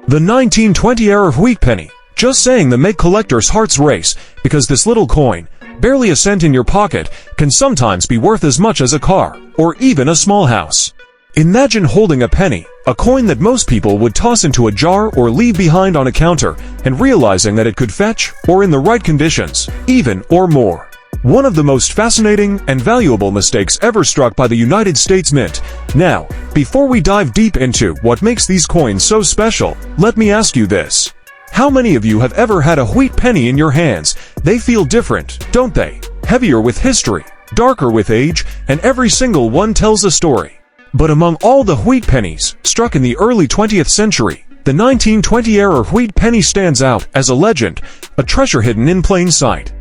The 1920-era wheat penny. Just saying that make collectors' hearts race, because this little coin, barely a cent in your pocket, can sometimes be worth as much as a car, or even a small house. Imagine holding a penny, a coin that most people would toss into a jar or leave behind on a counter, and realizing that it could fetch, or in the right conditions, even or more. One of the most fascinating and valuable mistakes ever struck by the United States Mint. Now, before we dive deep into what makes these coins so special, let me ask you this. How many of you have ever had a wheat penny in your hands? They feel different, don't they? Heavier with history, darker with age, and every single one tells a story. But among all the wheat pennies struck in the early 20th century, the 1920-era wheat penny stands out as a legend, a treasure hidden in plain sight.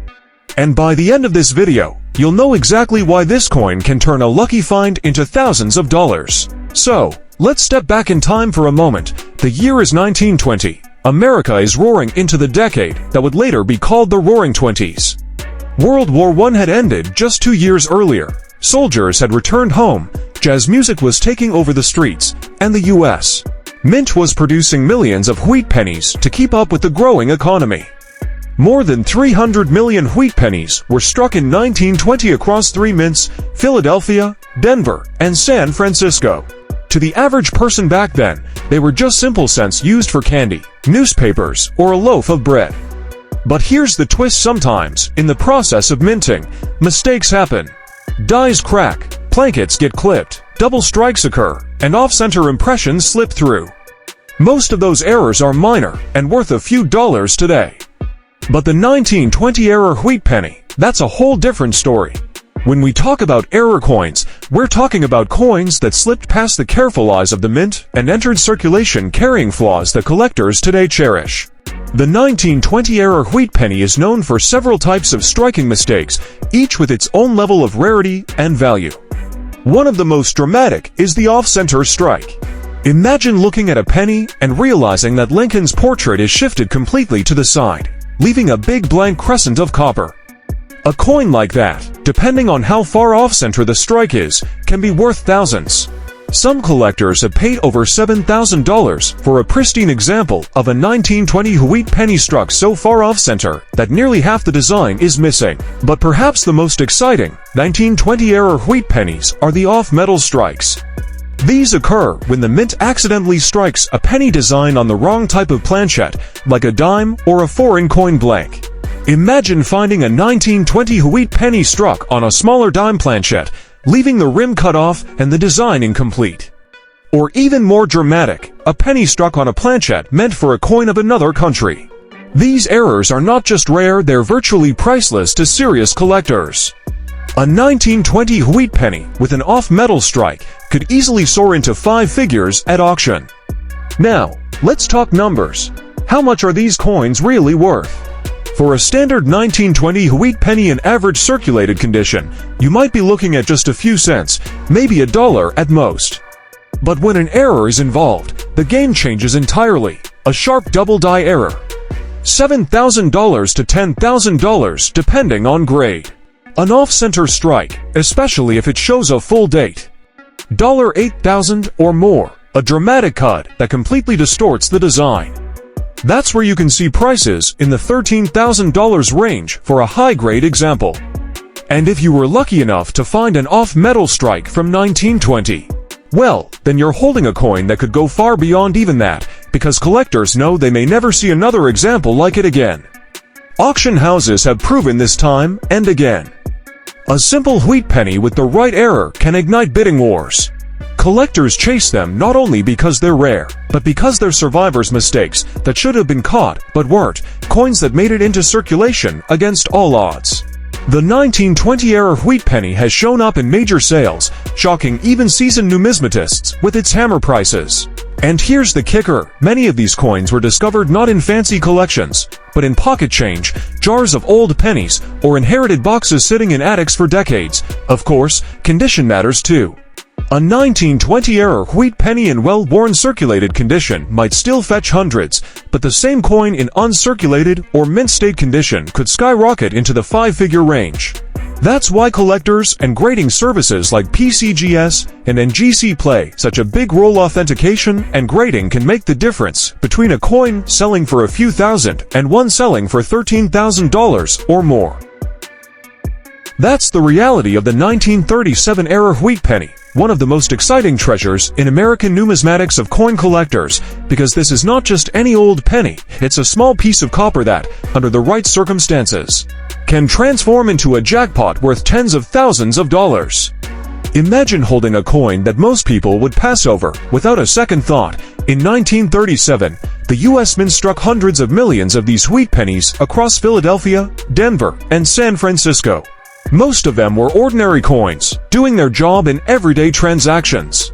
And by the end of this video, you'll know exactly why this coin can turn a lucky find into thousands of dollars. So, let's step back in time for a moment. The year is 1920. America is roaring into the decade that would later be called the Roaring Twenties. World War I had ended just 2 years earlier. Soldiers had returned home, jazz music was taking over the streets, and the U.S. Mint was producing millions of wheat pennies to keep up with the growing economy. More than 300 million wheat pennies were struck in 1920 across 3 mints: Philadelphia, Denver, and San Francisco. To the average person back then, they were just simple cents used for candy, newspapers, or a loaf of bread. But here's the twist: sometimes, in the process of minting, mistakes happen. Dies crack, plankets get clipped, double strikes occur, and off-center impressions slip through. Most of those errors are minor and worth a few dollars today. But the 1920-era wheat penny, that's a whole different story. When we talk about error coins, we're talking about coins that slipped past the careful eyes of the mint and entered circulation carrying flaws that collectors today cherish. The 1920-era wheat penny is known for several types of striking mistakes, each with its own level of rarity and value. One of the most dramatic is the off-center strike. Imagine looking at a penny and realizing that Lincoln's portrait is shifted completely to the side, leaving a big blank crescent of copper. A coin like that, depending on how far off-center the strike is, can be worth thousands. Some collectors have paid over $7,000 for a pristine example of a 1920 wheat penny struck so far off-center that nearly half the design is missing. But perhaps the most exciting 1920-era wheat pennies are the off-metal strikes. These occur when the mint accidentally strikes a penny design on the wrong type of planchet, like a dime or a foreign coin blank. Imagine finding a 1920 wheat penny struck on a smaller dime planchet, leaving the rim cut off and the design incomplete. Or even more dramatic, a penny struck on a planchet meant for a coin of another country. These errors are not just rare, they're virtually priceless to serious collectors. A 1920 wheat penny with an off-metal strike could easily soar into 5 figures at auction. Now, let's talk numbers. How much are these coins really worth? For a standard 1920 wheat penny in average circulated condition, you might be looking at just a few cents, maybe $1 at most. But when an error is involved, the game changes entirely. A sharp double-die error. $7,000 to $10,000 depending on grade. An off-center strike, especially if it shows a full date. $8,000 or more, a dramatic cut that completely distorts the design. That's where you can see prices in the $13,000 range for a high-grade example. And if you were lucky enough to find an off-metal strike from 1920, well, then you're holding a coin that could go far beyond even that, because collectors know they may never see another example like it again. Auction houses have proven this time and again. A simple wheat penny with the right error can ignite bidding wars. Collectors chase them not only because they're rare, but because they're survivors' mistakes that should have been caught but weren't, coins that made it into circulation against all odds. The 1920-era wheat penny has shown up in major sales, shocking even seasoned numismatists with its hammer prices. And here's the kicker: many of these coins were discovered not in fancy collections, but in pocket change, jars of old pennies, or inherited boxes sitting in attics for decades. Of course, condition matters too. A 1920-era wheat penny in well-worn circulated condition might still fetch hundreds, but the same coin in uncirculated or mint-state condition could skyrocket into the 5-figure range. That's why collectors and grading services like PCGS and NGC play such a big role. Authentication and grading can make the difference between a coin selling for a few thousand and one selling for $13,000 or more. That's the reality of the 1937-era wheat penny, one of the most exciting treasures in American numismatics of coin collectors, because this is not just any old penny, it's a small piece of copper that, under the right circumstances, can transform into a jackpot worth tens of thousands of dollars. Imagine holding a coin that most people would pass over without a second thought. In 1937, the U.S. Mint struck hundreds of millions of these wheat pennies across Philadelphia, Denver, and San Francisco. Most of them were ordinary coins, doing their job in everyday transactions.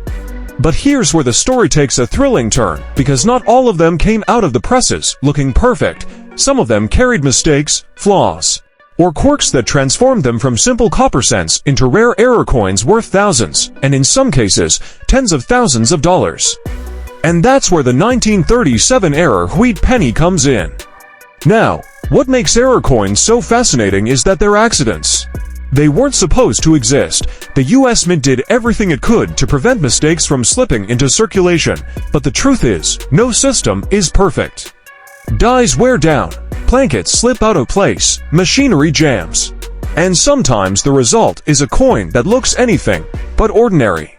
But here's where the story takes a thrilling turn, because not all of them came out of the presses looking perfect. Some of them carried mistakes, flaws, or quirks that transformed them from simple copper cents into rare error coins worth thousands, and in some cases, tens of thousands of dollars. And that's where the 1937-era wheat penny comes in. Now, what makes error coins so fascinating is that they're accidents. They weren't supposed to exist. The U.S. Mint did everything it could to prevent mistakes from slipping into circulation, but the truth is, no system is perfect. Dies wear down, plankets slip out of place, machinery jams. And sometimes the result is a coin that looks anything but ordinary.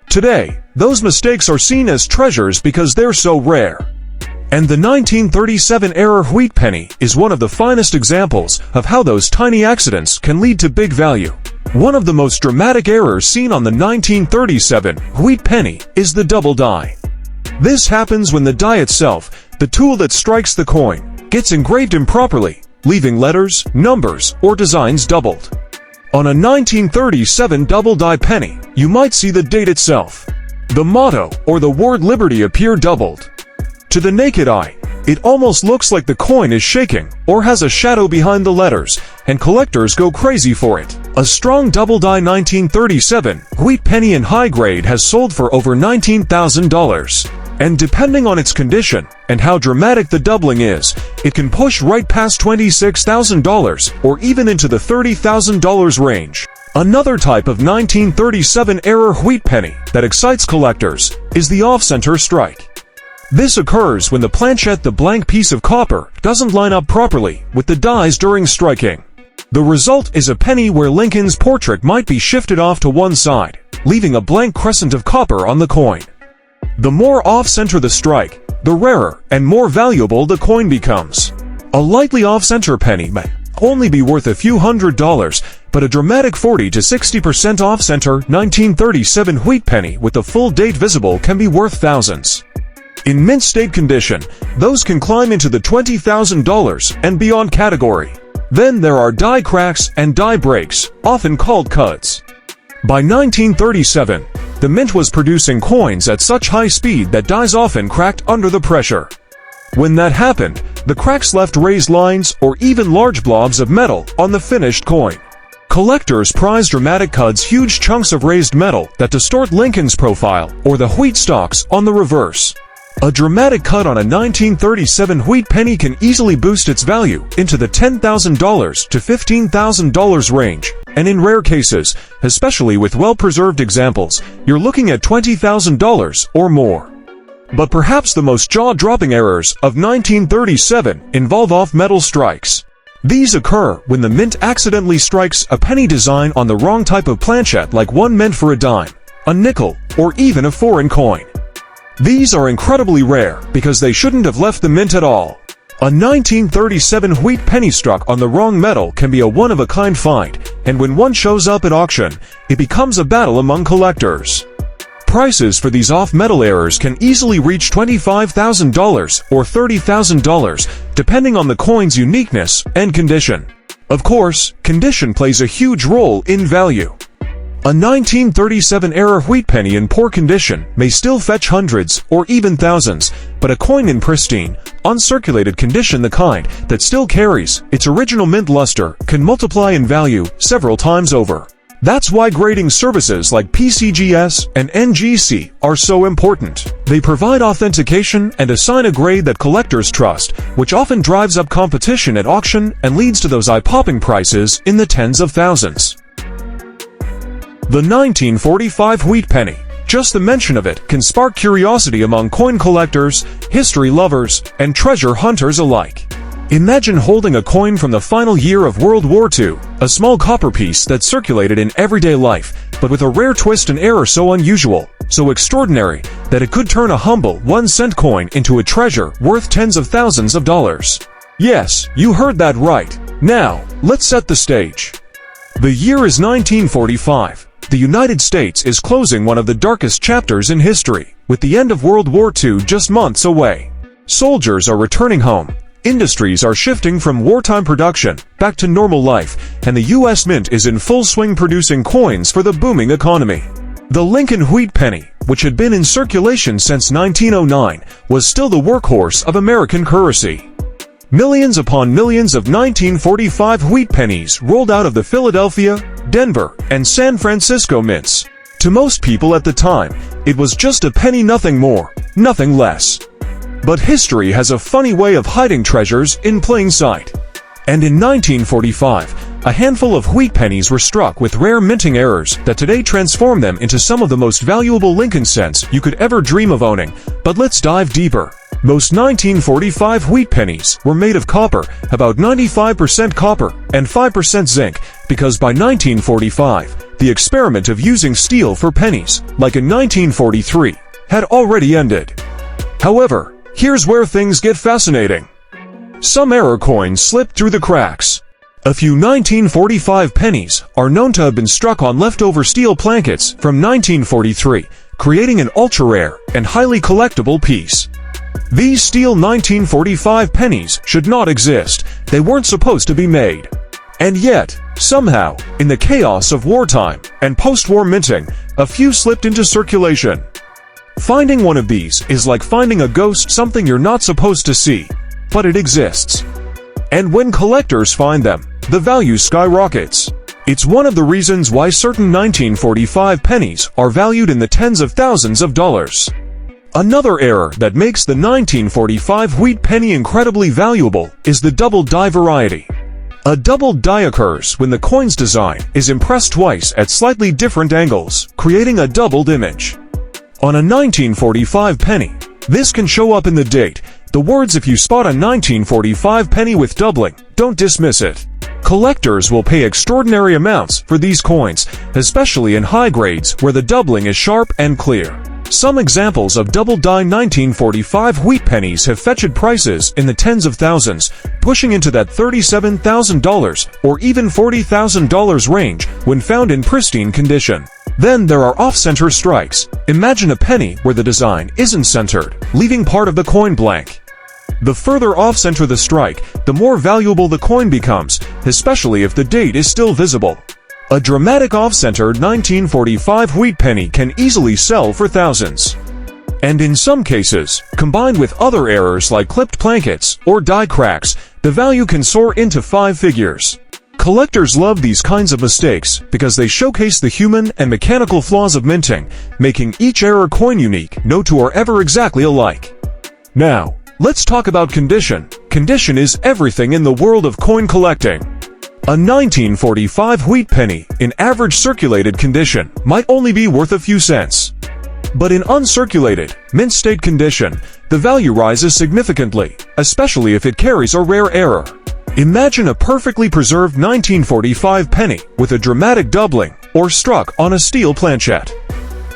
Today, those mistakes are seen as treasures because they're so rare. And the 1937-era wheat penny is one of the finest examples of how those tiny accidents can lead to big value. One of the most dramatic errors seen on the 1937 wheat penny is the double die. This happens when the die itself, the tool that strikes the coin, gets engraved improperly, leaving letters, numbers, or designs doubled. On a 1937 double die penny, you might see the date itself, the motto, or the word liberty appear doubled. To the naked eye, it almost looks like the coin is shaking or has a shadow behind the letters, and collectors go crazy for it. A strong double die 1937 wheat penny in high grade has sold for over $19,000. And depending on its condition and how dramatic the doubling is, it can push right past $26,000 or even into the $30,000 range. Another type of 1937-era wheat penny that excites collectors is the off-center strike. This occurs when the planchet, the blank piece of copper, doesn't line up properly with the dies during striking. The result is a penny where Lincoln's portrait might be shifted off to one side, leaving a blank crescent of copper on the coin. The more off-center the strike, the rarer and more valuable the coin becomes. A lightly off-center penny may only be worth a few $100s, but a dramatic 40 to 60% off-center 1937 wheat penny with the full date visible can be worth thousands. In mint state condition, those can climb into the $20,000 and beyond category. Then there are die cracks and die breaks, often called cuts. By 1937, the mint was producing coins at such high speed that dies often cracked under the pressure. When that happened, the cracks left raised lines or even large blobs of metal on the finished coin. Collectors prize dramatic cuts, huge chunks of raised metal that distort Lincoln's profile or the wheat stalks on the reverse. A dramatic cut on a 1937 wheat penny can easily boost its value into the $10,000 to $15,000 range, and in rare cases, especially with well-preserved examples, you're looking at $20,000 or more. But perhaps the most jaw-dropping errors of 1937 involve off-metal strikes. These occur when the mint accidentally strikes a penny design on the wrong type of planchet, like one meant for a dime, a nickel, or even a foreign coin. These are incredibly rare because they shouldn't have left the mint at all. A 1937 wheat penny struck on the wrong metal can be a one-of-a-kind find, and when one shows up at auction, it becomes a battle among collectors. Prices for these off-metal errors can easily reach $25,000 or $30,000, depending on the coin's uniqueness and condition. Of course, condition plays a huge role in value. A 1937-era wheat penny in poor condition may still fetch hundreds or even thousands, but a coin in pristine, uncirculated condition, the kind that still carries its original mint luster, can multiply in value several times over. That's why grading services like PCGS and NGC are so important. They provide authentication and assign a grade that collectors trust, which often drives up competition at auction and leads to those eye-popping prices in the tens of thousands. The 1945 wheat penny. Just the mention of it can spark curiosity among coin collectors, history lovers, and treasure hunters alike. Imagine holding a coin from the final year of World War II, a small copper piece that circulated in everyday life, but with a rare twist and error so unusual, so extraordinary, that it could turn a humble 1-cent coin into a treasure worth tens of thousands of dollars. Yes, you heard that right. Now, let's set the stage. The year is 1945. The United States is closing one of the darkest chapters in history, with the end of World War II just months away. Soldiers are returning home. Industries are shifting from wartime production back to normal life, and the U.S. Mint is in full swing producing coins for the booming economy. The Lincoln wheat penny, which had been in circulation since 1909, was still the workhorse of American currency. Millions upon millions of 1945 wheat pennies rolled out of the Philadelphia, Denver, and San Francisco mints. To most people at the time, it was just a penny, nothing more, nothing less. But history has a funny way of hiding treasures in plain sight. And in 1945, a handful of wheat pennies were struck with rare minting errors that today transform them into some of the most valuable Lincoln cents you could ever dream of owning. But let's dive deeper. Most 1945 wheat pennies were made of copper, about 95% copper and 5% zinc, because by 1945, the experiment of using steel for pennies, like in 1943, had already ended. However, here's where things get fascinating. Some error coins slipped through the cracks. A few 1945 pennies are known to have been struck on leftover steel plankets from 1943, creating an ultra-rare and highly collectible piece. These steel 1945 pennies should not exist. They weren't supposed to be made. And yet, somehow, in the chaos of wartime and post-war minting, a few slipped into circulation. Finding one of these is like finding a ghost, something you're not supposed to see, but it exists. And when collectors find them, the value skyrockets. It's one of the reasons why certain 1945 pennies are valued in the tens of thousands of dollars. Another error that makes the 1945 wheat penny incredibly valuable is the double die variety. A double die occurs when the coin's design is impressed twice at slightly different angles, creating a doubled image. On a 1945 penny, this can show up in the date. The words "if you spot a 1945 penny with doubling, don't dismiss it." Collectors will pay extraordinary amounts for these coins, especially in high grades where the doubling is sharp and clear. Some examples of double-die 1945 wheat pennies have fetched prices in the tens of thousands, pushing into that $37,000 or even $40,000 range when found in pristine condition. Then there are off-center strikes. Imagine a penny where the design isn't centered, leaving part of the coin blank. The further off-center the strike, the more valuable the coin becomes, especially if the date is still visible. A dramatic off-centered 1945 wheat penny can easily sell for thousands. And in some cases, combined with other errors like clipped plankets or die cracks, the value can soar into 5 figures. Collectors love these kinds of mistakes because they showcase the human and mechanical flaws of minting, making each error coin unique, no two are ever exactly alike. Now, let's talk about condition. Condition is everything in the world of coin collecting. A 1945 wheat penny, in average circulated condition, might only be worth a few cents. But in uncirculated, mint state condition, the value rises significantly, especially if it carries a rare error. Imagine a perfectly preserved 1945 penny with a dramatic doubling, or struck on a steel planchet.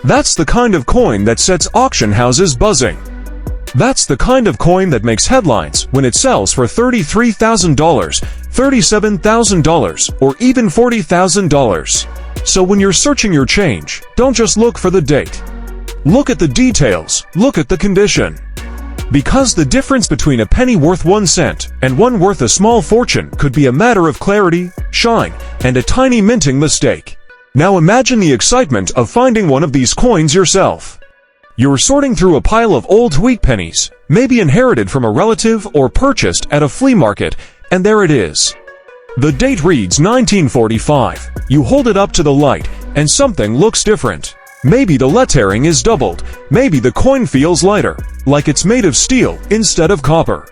That's the kind of coin that sets auction houses buzzing. That's the kind of coin that makes headlines when it sells for $33,000, $37,000, or even $40,000. So when you're searching your change, don't just look for the date. Look at the details, look at the condition. Because the difference between a penny worth 1 cent and one worth a small fortune could be a matter of clarity, shine, and a tiny minting mistake. Now imagine the excitement of finding one of these coins yourself. You're sorting through a pile of old wheat pennies, maybe inherited from a relative or purchased at a flea market, and there it is. The date reads 1945. You hold it up to the light, and something looks different. Maybe the lettering is doubled. Maybe the coin feels lighter, like it's made of steel instead of copper.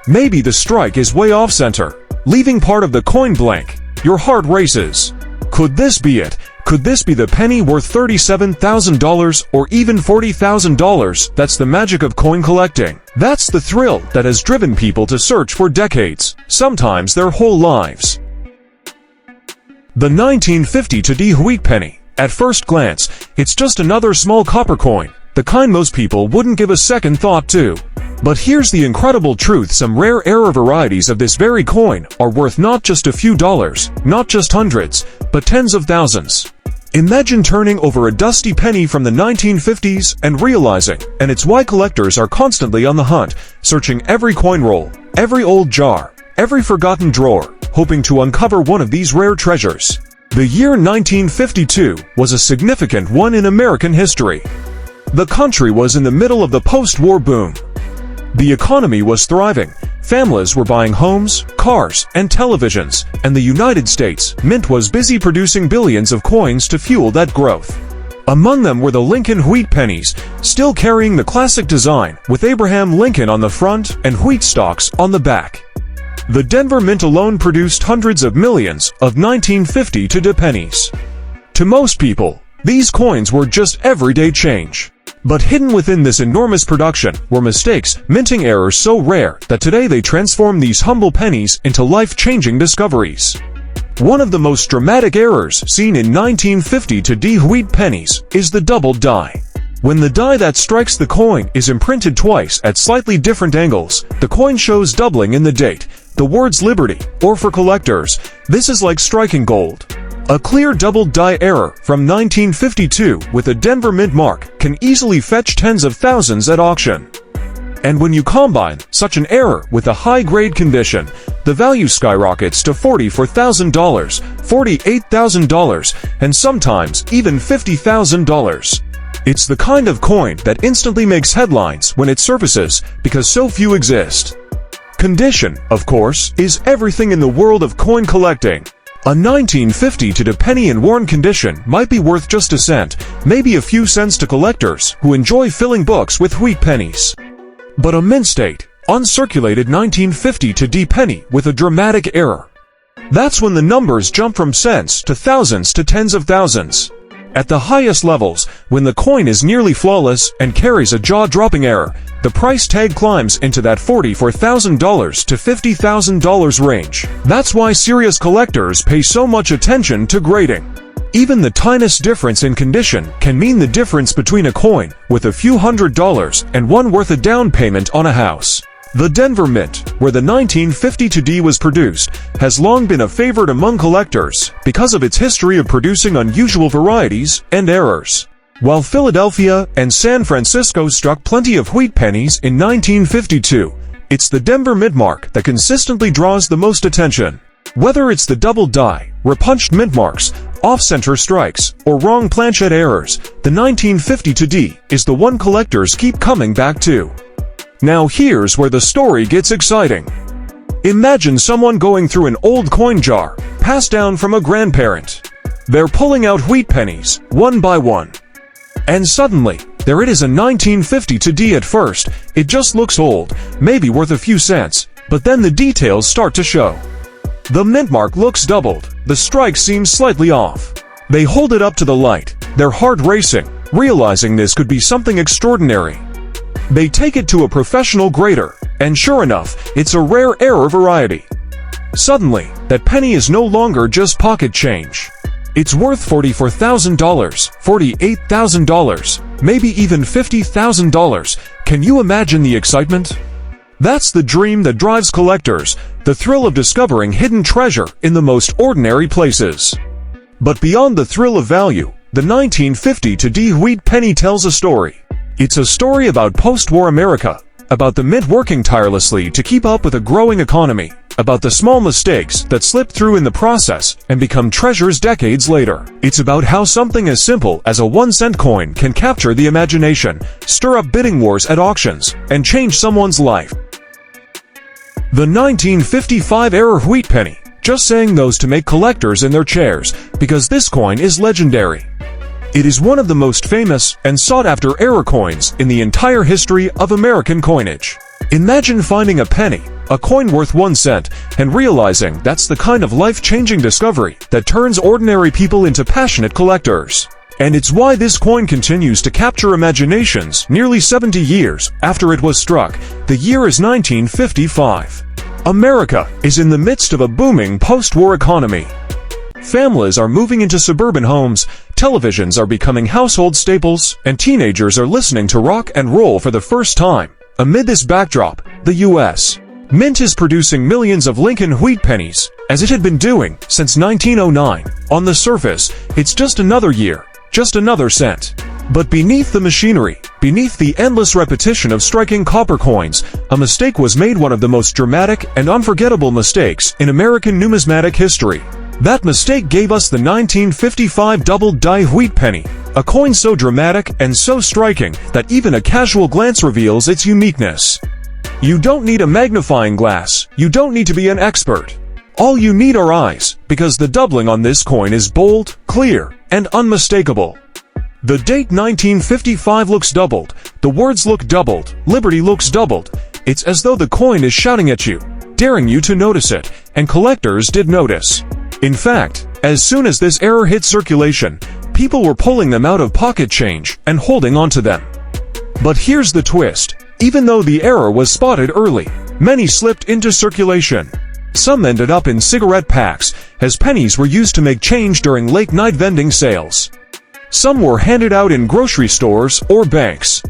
Maybe the strike is way off center, leaving part of the coin blank. Your heart races. Could this be it? Could this be the penny worth $37,000 or even $40,000? That's the magic of coin collecting. That's the thrill that has driven people to search for decades, sometimes their whole lives. The 1950 wheat penny. At first glance, it's just another small copper coin, the kind most people wouldn't give a second thought to. But here's the incredible truth: some rare error varieties of this very coin are worth not just a few dollars, not just hundreds, but tens of thousands. Imagine turning over a dusty penny from the 1950s and realizing, and it's why collectors are constantly on the hunt, searching every coin roll, every old jar, every forgotten drawer, hoping to uncover one of these rare treasures. The year 1952 was a significant one in American history. The country was in the middle of the post-war boom. The economy was thriving. Families were buying homes, cars, and televisions, and the United States Mint was busy producing billions of coins to fuel that growth. Among them were the Lincoln wheat pennies, still carrying the classic design, with Abraham Lincoln on the front and wheat stalks on the back. The Denver Mint alone produced hundreds of millions of 1950 pennies. To most people, these coins were just everyday change. But hidden within this enormous production were mistakes, minting errors so rare that today they transform these humble pennies into life-changing discoveries. One of the most dramatic errors seen in 1950 wheat pennies is the doubled die. When the die that strikes the coin is imprinted twice at slightly different angles, the coin shows doubling in the date, the words Liberty, or for collectors, this is like striking gold. A clear double die error from 1952 with a Denver Mint mark can easily fetch tens of thousands at auction. And when you combine such an error with a high-grade condition, the value skyrockets to $44,000, $48,000, and sometimes even $50,000. It's the kind of coin that instantly makes headlines when it surfaces because so few exist. Condition, of course, is everything in the world of coin collecting. A 1950 penny in worn condition might be worth just a cent, maybe a few cents to collectors who enjoy filling books with wheat pennies. But a mint state, uncirculated 1950 penny with a dramatic error. That's when the numbers jump from cents to thousands to tens of thousands. At the highest levels, when the coin is nearly flawless and carries a jaw-dropping error, the price tag climbs into that $44,000 to $50,000 range. That's why serious collectors pay so much attention to grading. Even the tiniest difference in condition can mean the difference between a coin with a few $100s and one worth a down payment on a house. The Denver Mint, where the 1950 was produced, has long been a favorite among collectors because of its history of producing unusual varieties and errors. While Philadelphia and San Francisco struck plenty of wheat pennies in 1952, it's the Denver Mint mark that consistently draws the most attention. Whether it's the double die, repunched mint marks, off-center strikes, or wrong planchet errors, the 1950 is the one collectors keep coming back to. Now here's where the story gets exciting. Imagine someone going through an old coin jar, passed down from a grandparent. They're pulling out wheat pennies, one by one. And suddenly, there it is, a 1950 at first. It just looks old, maybe worth a few cents, but then the details start to show. The mint mark looks doubled, the strike seems slightly off. They hold it up to the light, their heart racing, realizing this could be something extraordinary. They take it to a professional grader, and sure enough, it's a rare error variety. Suddenly, that penny is no longer just pocket change. It's worth $44,000, $48,000, maybe even $50,000. Can you imagine the excitement? That's the dream that drives collectors, the thrill of discovering hidden treasure in the most ordinary places. But beyond the thrill of value, the 1950 wheat penny tells a story. It's a story about post-war America, about the mint working tirelessly to keep up with a growing economy, about the small mistakes that slip through in the process and become treasures decades later. It's about how something as simple as a 1-cent coin can capture the imagination, stir up bidding wars at auctions, and change someone's life. The 1955 error wheat penny, Just saying those to make collectors in their chairs, because this coin is legendary. It is one of the most famous and sought-after error coins in the entire history of American coinage. Imagine finding a penny, a coin worth 1 cent, and realizing that's the kind of life-changing discovery that turns ordinary people into passionate collectors. And it's why this coin continues to capture imaginations nearly 70 years after it was struck. The year is 1955. America is in the midst of a booming post-war economy. Families are moving into suburban homes, televisions are becoming household staples, and teenagers are listening to rock and roll for the first time. Amid this backdrop, the U.S. Mint is producing millions of Lincoln wheat pennies, as it had been doing since 1909. On the surface, it's just another year, just another cent. But beneath the machinery, beneath the endless repetition of striking copper coins, a mistake was made, one of the most dramatic and unforgettable mistakes in American numismatic history. That mistake gave us the 1955 double-die wheat penny, a coin so dramatic and so striking that even a casual glance reveals its uniqueness. You don't need a magnifying glass, you don't need to be an expert. All you need are eyes, because the doubling on this coin is bold, clear, and unmistakable. The date 1955 looks doubled, the words look doubled, Liberty looks doubled. It's as though the coin is shouting at you, daring you to notice it, and collectors did notice. In fact, as soon as this error hit circulation, people were pulling them out of pocket change and holding onto them. But here's the twist. Even though the error was spotted early, many slipped into circulation. Some ended up in cigarette packs, as pennies were used to make change during late-night vending sales. Some were handed out in grocery stores or banks.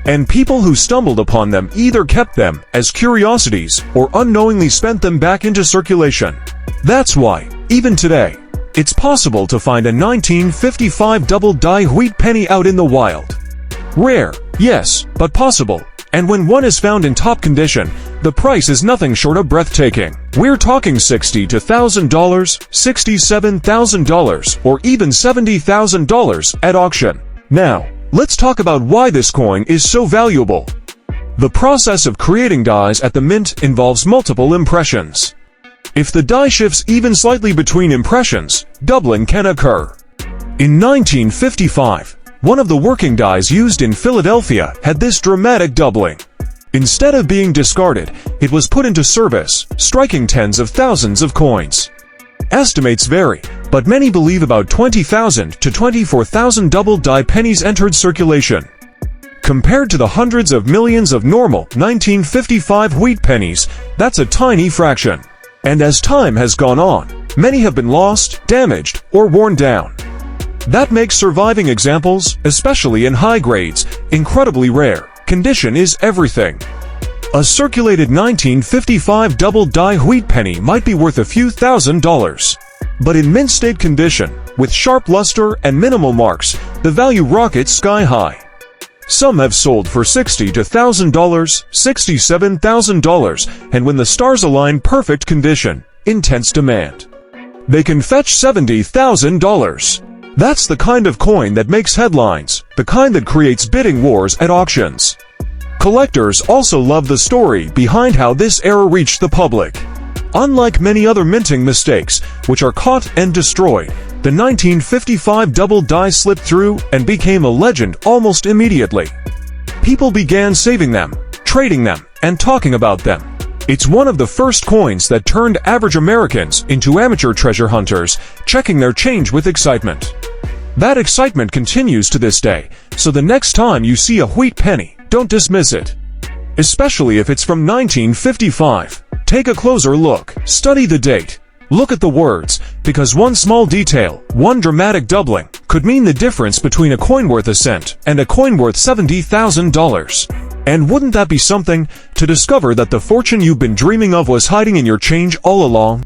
And people who stumbled upon them either kept them as curiosities or unknowingly spent them back into circulation. That's why, even today, it's possible to find a 1955 double-die wheat penny out in the wild. Rare, yes, but possible. And when one is found in top condition, the price is nothing short of breathtaking. We're talking $60,000 to $1,000, $67,000, or even $70,000 at auction. Now, let's talk about why this coin is so valuable. The process of creating dies at the mint involves multiple impressions. If the die shifts even slightly between impressions, doubling can occur. In 1955, one of the working dies used in Philadelphia had this dramatic doubling. Instead of being discarded, it was put into service, striking tens of thousands of coins. Estimates vary, but many believe about 20,000 to 24,000 double-die pennies entered circulation. Compared to the hundreds of millions of normal 1955 wheat pennies, that's a tiny fraction. And as time has gone on, many have been lost, damaged, or worn down. That makes surviving examples, especially in high grades, incredibly rare. Condition is everything. A circulated 1955 double-die wheat penny might be worth a few $1,000s. But in mint state condition, with sharp luster and minimal marks, the value rockets sky high. Some have sold for $60,000 to $1,000, $67,000, and when the stars align, perfect condition, intense demand. They can fetch $70,000. That's the kind of coin that makes headlines, the kind that creates bidding wars at auctions. Collectors also love the story behind how this error reached the public. Unlike many other minting mistakes, which are caught and destroyed, the 1955 double die slipped through and became a legend almost immediately. People began saving them, trading them, and talking about them. It's one of the first coins that turned average Americans into amateur treasure hunters, checking their change with excitement. That excitement continues to this day, so the next time you see a wheat penny, don't dismiss it. Especially if it's from 1955. Take a closer look, study the date. Look at the words, because one small detail, one dramatic doubling, could mean the difference between a coin worth a cent and a coin worth $70,000. And wouldn't that be something, to discover that the fortune you've been dreaming of was hiding in your change all along?